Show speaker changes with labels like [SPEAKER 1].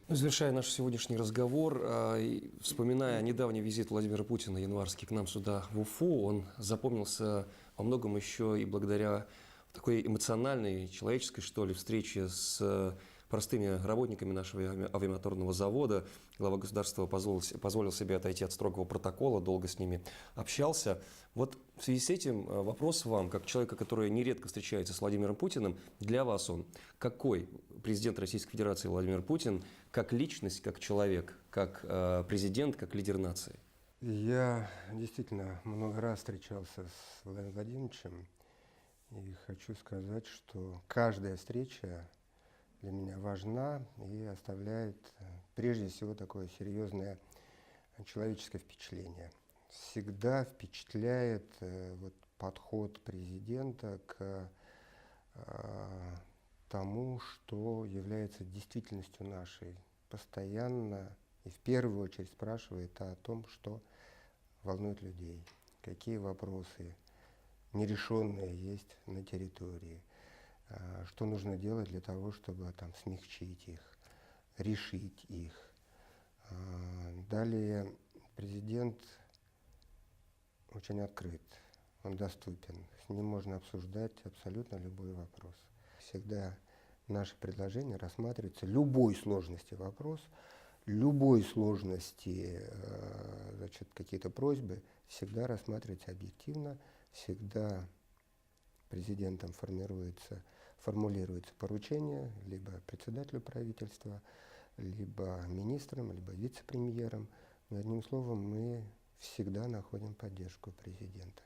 [SPEAKER 1] Ну, завершая наш сегодняшний разговор, и вспоминая недавний визит Владимира Путина январский к нам сюда, в Уфу, он запомнился во многом еще и благодаря такой эмоциональной, человеческой, что ли, встрече с простыми работниками нашего авиамоторного завода. Глава государства позволил себе отойти от строгого протокола, долго с ними общался. Вот в связи с этим вопрос вам, как человека, который нередко встречается с Владимиром Путиным, для вас он какой? Президент Российской Федерации Владимир Путин, как личность, как человек, как президент, как лидер нации?
[SPEAKER 2] Я действительно много раз встречался с Владимиром Владимировичем и хочу сказать, что каждая встреча для меня важна и оставляет прежде всего такое серьезное человеческое впечатление. Всегда впечатляет подход президента к тому, что является действительностью нашей. Постоянно и в первую очередь спрашивает о том, что волнует людей, какие вопросы нерешенные есть на территории, что нужно делать для того, чтобы там смягчить их, решить их. Далее президент очень открыт, он доступен, с ним можно обсуждать абсолютно любой вопрос. Всегда наши предложения рассматриваются, любой сложности вопрос, любой сложности какие-то просьбы всегда рассматриваются объективно, всегда президентом формулируется поручение либо председателю правительства, либо министрам, либо вице-премьерам. Но одним словом, мы всегда находим поддержку президента.